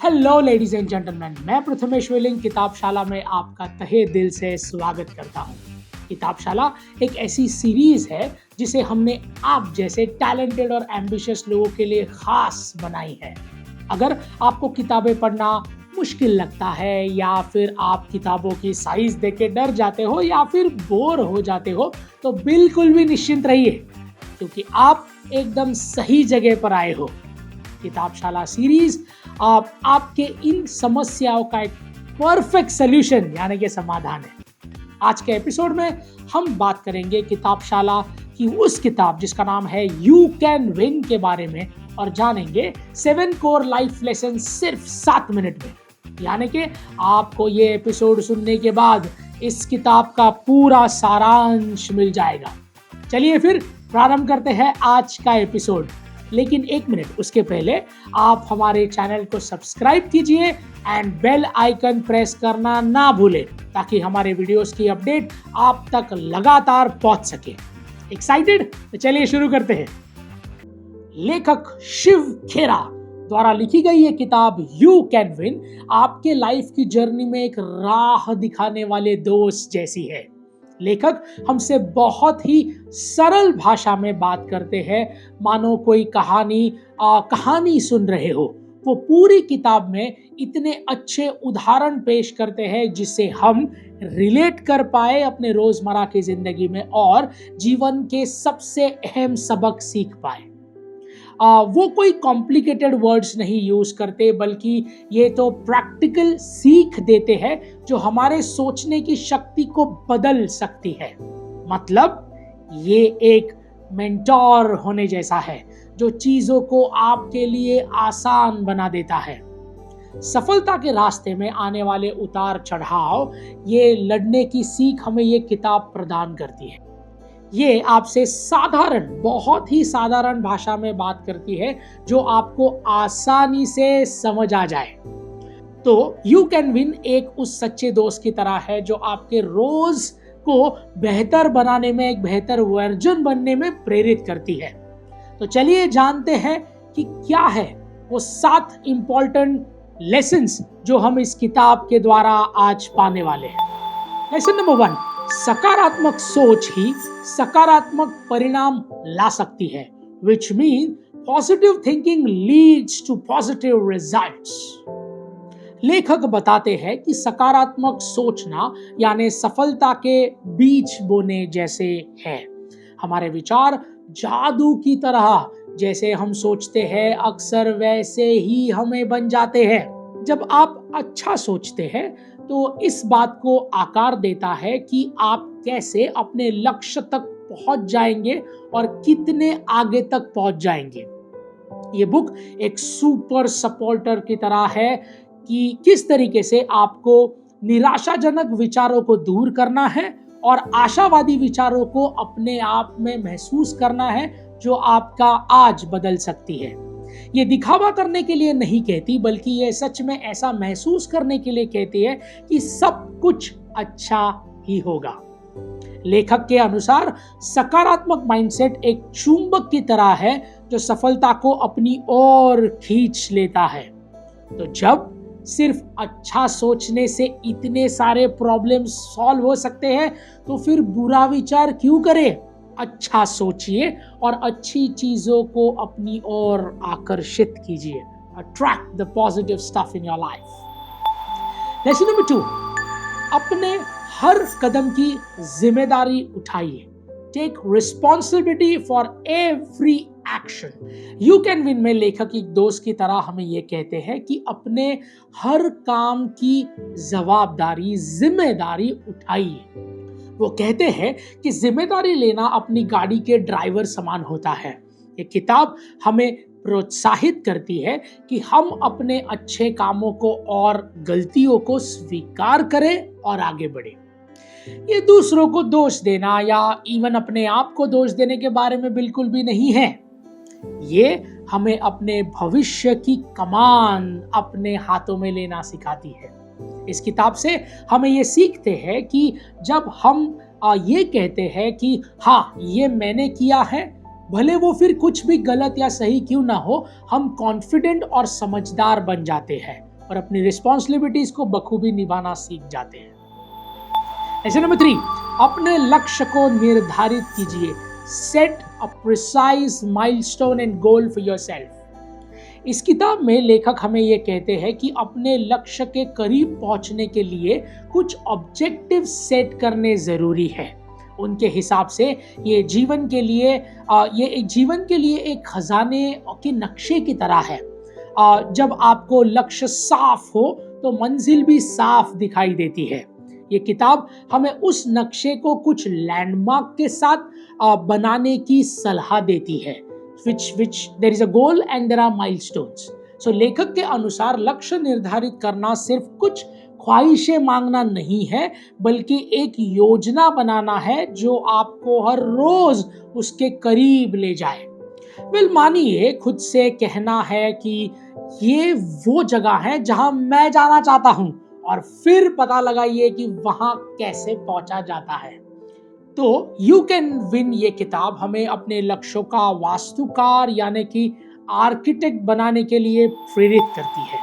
Hello ladies and gentleman, मैं प्रथमेश वेलिंग किताबशाला में आपका तहे दिल से स्वागत करता हूँ। किताबशाला एक ऐसी सीरीज है जिसे हमने आप जैसे टैलेंटेड और एम्बिशियस लोगों के लिए खास बनाई है। अगर आपको किताबें पढ़ना मुश्किल लगता है या फिर आप किताबों की साइज देख के डर जाते हो या फिर बोर हो जाते हो तो बिल्कुल भी निश्चिंत रहिए, क्योंकि आप एकदम सही जगह पर आए हो। किताबशाला सीरीज आपके इन समस्याओं का एक परफेक्ट सॉल्यूशन यानी कि समाधान है। आज के एपिसोड में हम बात करेंगे किताबशाला की उस किताब जिसका नाम है यू कैन विन के बारे में और जानेंगे 7 कोर लाइफ लेसन सिर्फ 7 मिनट में। यानी कि आपको ये एपिसोड सुनने के बाद इस किताब का पूरा सारांश मिल जाएगा। चलिए फिर प्रारंभ करते हैं आज का एपिसोड। लेकिन एक मिनट, उसके पहले आप हमारे चैनल को सब्सक्राइब कीजिए एंड बेल आइकन प्रेस करना ना भूलें ताकि हमारे वीडियोस की अपडेट आप तक लगातार पहुंच सके। एक्साइटेड? तो चलिए शुरू करते हैं। लेखक शिव खेरा द्वारा लिखी गई ये किताब यू कैन विन आपके लाइफ की जर्नी में एक राह दिखाने वाले दोस्त जैसी है। लेखक हमसे बहुत ही सरल भाषा में बात करते हैं, मानो कोई कहानी सुन रहे हो। वो पूरी किताब में इतने अच्छे उदाहरण पेश करते हैं जिससे हम रिलेट कर पाए अपने रोजमर्रा की जिंदगी में और जीवन के सबसे अहम सबक सीख पाए। वो कोई कॉम्प्लिकेटेड वर्ड्स नहीं यूज करते, बल्कि ये तो प्रैक्टिकल सीख देते हैं जो हमारे सोचने की शक्ति को बदल सकती है। मतलब ये एक मेंटोर होने जैसा है जो चीजों को आपके लिए आसान बना देता है। सफलता के रास्ते में आने वाले उतार चढ़ाव, ये लड़ने की सीख हमें ये किताब प्रदान करती है। ये आपसे बहुत ही साधारण भाषा में बात करती है जो आपको आसानी से समझ आ जाए। तो यू कैन विन एक उस सच्चे दोस्त की तरह है जो आपके रोज को बेहतर बनाने में, एक बेहतर वर्जन बनने में प्रेरित करती है। तो चलिए जानते हैं कि क्या है वो 7 इंपॉर्टेंट लेसन्स जो हम इस किताब के द्वारा आज पाने वाले हैं। लेसन नंबर 1, सकारात्मक सोच ही सकारात्मक परिणाम ला सकती है, which means positive thinking leads to positive results। लेखक बताते हैं कि सकारात्मक सोचना यानी सफलता के बीज बोने जैसे है। हमारे विचार जादू की तरह, जैसे हम सोचते हैं अक्सर वैसे ही हमें बन जाते हैं। जब आप अच्छा सोचते हैं तो इस बात को आकार देता है कि आप कैसे अपने लक्ष्य तक पहुंच जाएंगे और कितने आगे तक पहुंच जाएंगे। ये बुक एक सुपर सपोर्टर की तरह है कि किस तरीके से आपको निराशाजनक विचारों को दूर करना है और आशावादी विचारों को अपने आप में महसूस करना है, जो आपका आज बदल सकती है। ये दिखावा करने के लिए नहीं कहती, बल्कि ये सच में ऐसा महसूस करने के लिए कहती है कि सब कुछ अच्छा ही होगा। लेखक के अनुसार सकारात्मक माइंडसेट एक चुंबक की तरह है जो सफलता को अपनी ओर खींच लेता है। तो जब सिर्फ अच्छा सोचने से इतने सारे प्रॉब्लम सॉल्व हो सकते हैं तो फिर बुरा विचार क्यों करें? अच्छा सोचिए और अच्छी चीजों को अपनी ओर आकर्षित कीजिए। Attract the positive stuff in your life. Lesson number 2, अपने हर कदम की जिम्मेदारी उठाइए। Take responsibility for every action. You can win में लेखक एक दोस्त की तरह हमें यह कहते हैं कि अपने हर काम की जिम्मेदारी उठाइए। वो कहते हैं कि जिम्मेदारी लेना अपनी गाड़ी के ड्राइवर समान होता है। ये किताब हमें प्रोत्साहित करती है कि हम अपने अच्छे कामों को और गलतियों को स्वीकार करें और आगे बढ़ें। ये दूसरों को दोष देना या इवन अपने आप को दोष देने के बारे में बिल्कुल भी नहीं है। ये हमें अपने भविष्य की कमान अपने हाथों में लेना सिखाती है। इस किताब से हमें ये सीखते हैं कि जब हम ये कहते हैं कि हाँ ये मैंने किया है, भले वो फिर कुछ भी गलत या सही क्यों ना हो, हम कॉन्फिडेंट और समझदार बन जाते हैं। और अपनी रिस्पॉन्सिबिलिटीज को बखूबी निभाना सीख जाते हैं। लेसन नंबर 3, अपने लक्ष्य को निर्धारित कीजिए। Set a precise milestone and goal for yourself. इस किताब में लेखक हमें ये कहते हैं कि अपने लक्ष्य के करीब पहुंचने के लिए कुछ ऑब्जेक्टिव सेट करने जरूरी है। उनके हिसाब से ये जीवन के लिए एक खजाने के नक्शे की तरह है। जब आपको लक्ष्य साफ हो तो मंजिल भी साफ दिखाई देती है। ये किताब हमें उस नक्शे को कुछ लैंडमार्क के साथ बनाने की सलाह देती है। which there is a goal and there are milestones. So लेखक के अनुसार लक्ष्य निर्धारित करना सिर्फ कुछ ख्वाहिशें मांगना नहीं है, बल्कि एक योजना बनाना है जो आपको हर रोज उसके करीब ले जाए। मानिए खुद से कहना है कि ये वो जगह है जहां मैं जाना चाहता हूं, और फिर पता लगाइए कि वहां कैसे पहुंचा जाता है। तो यू कैन विन ये किताब हमें अपने लक्ष्यों का वास्तुकार यानी कि आर्किटेक्ट बनाने के लिए प्रेरित करती है।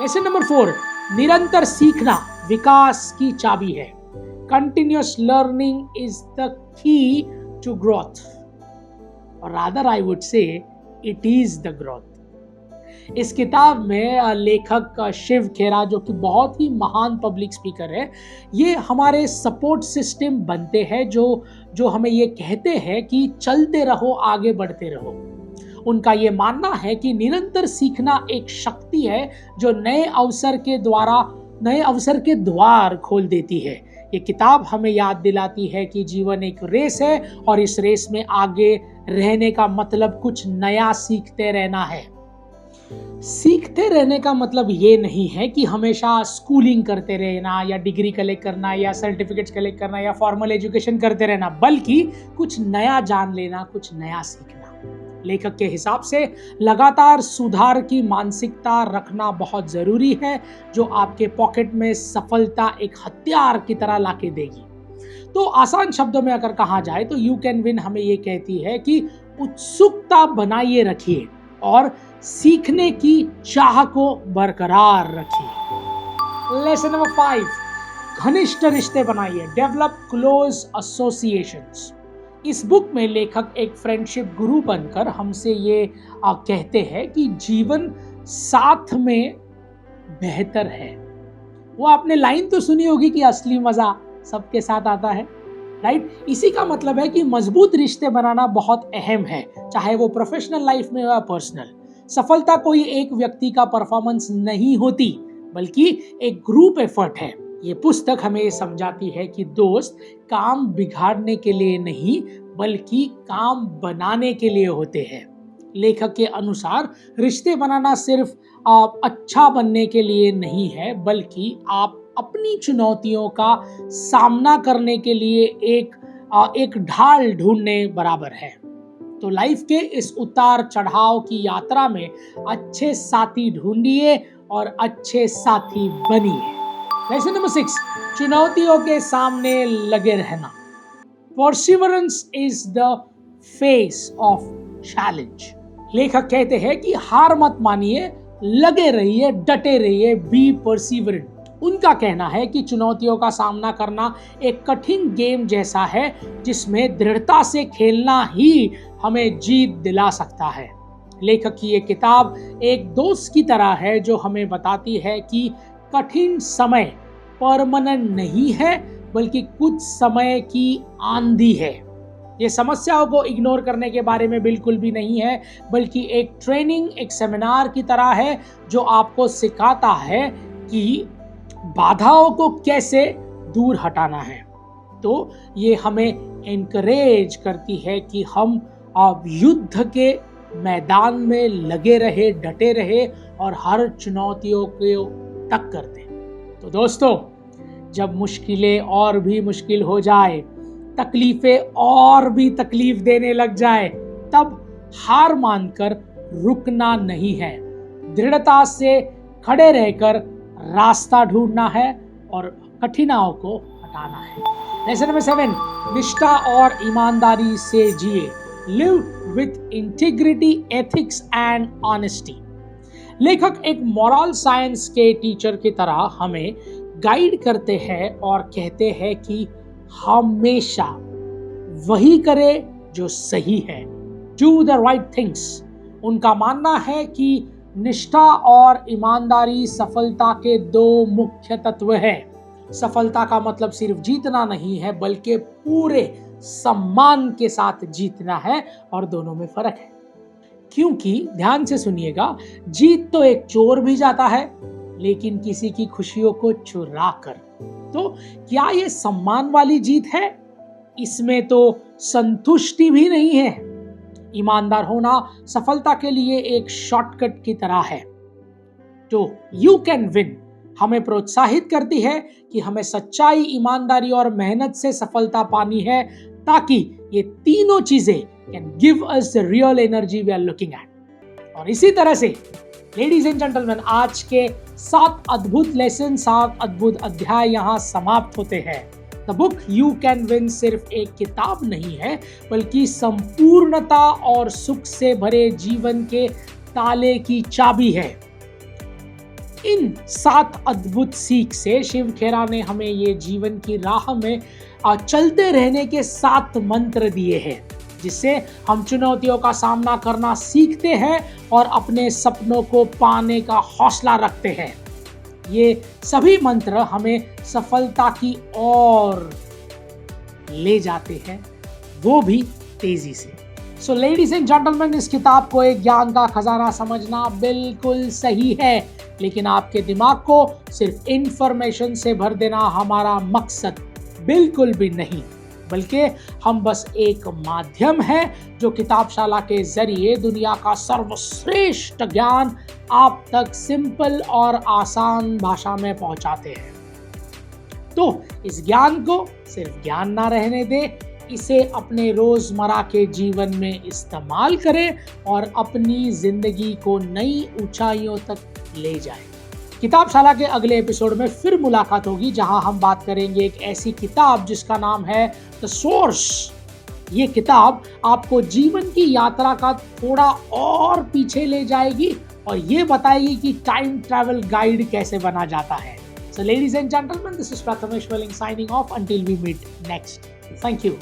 लेसन नंबर 4, निरंतर सीखना विकास की चाबी है। Continuous learning is the key to growth, और rather I would say it is the growth. इस किताब में लेखक शिव खेरा, जो कि बहुत ही महान पब्लिक स्पीकर है, ये हमारे सपोर्ट सिस्टम बनते हैं जो हमें ये कहते हैं कि चलते रहो, आगे बढ़ते रहो। उनका ये मानना है कि निरंतर सीखना एक शक्ति है जो नए अवसर के द्वार खोल देती है। ये किताब हमें याद दिलाती है कि जीवन एक रेस है, और इस रेस में आगे रहने का मतलब कुछ नया सीखते रहना है। सीखते रहने का मतलब ये नहीं है कि हमेशा स्कूलिंग करते रहना या डिग्री कलेक्ट करना या सर्टिफिकेट्स कलेक्ट करना या फॉर्मल एजुकेशन करते रहना, बल्कि कुछ नया जान लेना, कुछ नया सीखना। लेखक के हिसाब से लगातार सुधार की मानसिकता रखना बहुत जरूरी है, जो आपके पॉकेट में सफलता एक हथियार की तरह लाके देगी। तो आसान शब्दों में अगर कहा जाए तो यू कैन विन हमें ये कहती है कि उत्सुकता बनाए रखिए और सीखने की चाह को बरकरार रखिए। लेसन नंबर 5, घनिष्ठ रिश्ते बनाइए। Develop close associations. इस बुक में लेखक एक फ्रेंडशिप गुरु बनकर हमसे ये कहते हैं कि जीवन साथ में बेहतर है। वो आपने लाइन तो सुनी होगी कि असली मजा सबके साथ आता है, राइट? इसी का मतलब है कि मजबूत रिश्ते बनाना बहुत अहम है, चाहे वो प्रोफेशनल लाइफ में हो या पर्सनल। सफलता कोई एक व्यक्ति का परफॉर्मेंस नहीं होती, बल्कि एक ग्रुप एफर्ट है। ये पुस्तक हमें ये समझाती है कि दोस्त काम बिगाड़ने के लिए नहीं, बल्कि काम बनाने के लिए होते हैं। लेखक के अनुसार रिश्ते बनाना सिर्फ अच्छा बनने के लिए नहीं है, बल्कि आप अपनी चुनौतियों का सामना करने के लिए एक ढाल ढूंढने बराबर है। तो लाइफ के इस उतार चढ़ाव की यात्रा में अच्छे साथी ढूंढिए और अच्छे साथी बनिए। लेसन नंबर 6, चुनौतियों के सामने लगे रहना। Perseverance is the face of challenge. लेखक कहते हैं कि हार मत मानिए, लगे रहिए, डटे रहिए, बी परसिवरेंट। उनका कहना है कि चुनौतियों का सामना करना एक कठिन गेम जैसा है, जिसमें दृढ़ता से खेलना ही हमें जीत दिला सकता है। लेखक की ये किताब एक दोस्त की तरह है जो हमें बताती है कि कठिन समय परमानेंट नहीं है, बल्कि कुछ समय की आंधी है। ये समस्याओं को इग्नोर करने के बारे में बिल्कुल भी नहीं है, बल्कि एक ट्रेनिंग, एक सेमिनार की तरह है जो आपको सिखाता है कि बाधाओं को कैसे दूर हटाना है। तो ये हमें एनकरेज करती है कि हम युद्ध के मैदान में लगे रहे, डटे रहे और हर चुनौतियों को तक कर दें। तो दोस्तों, जब मुश्किलें और भी मुश्किल हो जाए, तकलीफें और भी तकलीफ देने लग जाए, तब हार मानकर रुकना नहीं है। दृढ़ता से खड़े रहकर रास्ता ढूंढना है और कठिनाइयों को हटाना है। लेसन नंबर 7, निष्ठा और ईमानदारी से जिए। Live with integrity, ethics and honesty. लेखक एक मोरल साइंस के टीचर की तरह हमें गाइड करते हैं और कहते हैं कि हमेशा वही करे जो सही है, डू द राइट थिंग्स। उनका मानना है कि निष्ठा और ईमानदारी सफलता के दो मुख्य तत्व हैं। सफलता का मतलब सिर्फ जीतना नहीं है, बल्कि पूरे सम्मान के साथ जीतना है, और दोनों में फर्क है। क्योंकि ध्यान से सुनिएगा, जीत तो एक चोर भी जाता है, लेकिन किसी की खुशियों को चुरा कर। तो क्या ये सम्मान वाली जीत है? इसमें तो संतुष्टि भी नहीं है। ईमानदार होना सफलता के लिए एक शॉर्टकट की तरह है। तो यू कैन विन हमें प्रोत्साहित करती है कि हमें सच्चाई, ईमानदारी और मेहनत से सफलता पानी है, ताकि ये तीनों चीजें can give us the real energy we are looking at. और इसी तरह से लेडीज एंड जेंटलमैन, आज के 7 अद्भुत लेसन, 7 अद्भुत अध्याय यहाँ समाप्त होते हैं। The book you can win सिर्फ एक किताब नहीं है, बल्कि संपूर्णता और सुख से भरे जीवन के ताले की चाबी है। इन 7 अद्भुत सीख से शिव खेरा ने हमें ये जीवन की राह में चलते रहने के 7 मंत्र दिए हैं, जिससे हम चुनौतियों का सामना करना सीखते हैं और अपने सपनों को पाने का हौसला रखते हैं। ये सभी मंत्र हमें सफलता की ओर ले जाते हैं, वो भी तेजी से। सो लेडीज एंड जेंटलमैन, इस किताब को एक ज्ञान का खजाना समझना बिल्कुल सही है, लेकिन आपके दिमाग को सिर्फ इंफॉर्मेशन से भर देना हमारा मकसद बिल्कुल भी नहीं, बल्कि हम बस एक माध्यम है जो किताबशाला के जरिए दुनिया का सर्वश्रेष्ठ ज्ञान आप तक सिंपल और आसान भाषा में पहुंचाते हैं। तो इस ज्ञान को सिर्फ ज्ञान ना रहने दें, इसे अपने रोजमर्रा के जीवन में इस्तेमाल करें और अपनी जिंदगी को नई ऊंचाइयों तक ले जाएं। किताबशाला के अगले एपिसोड में फिर मुलाकात होगी, जहां हम बात करेंगे एक ऐसी किताब जिसका नाम है द सोर्स। ये किताब आपको जीवन की यात्रा का थोड़ा और पीछे ले जाएगी और ये बताएगी कि टाइम ट्रैवल गाइड कैसे बना जाता है। So ladies and gentlemen, this is Prathamesh Welling signing off until we meet next. Thank you.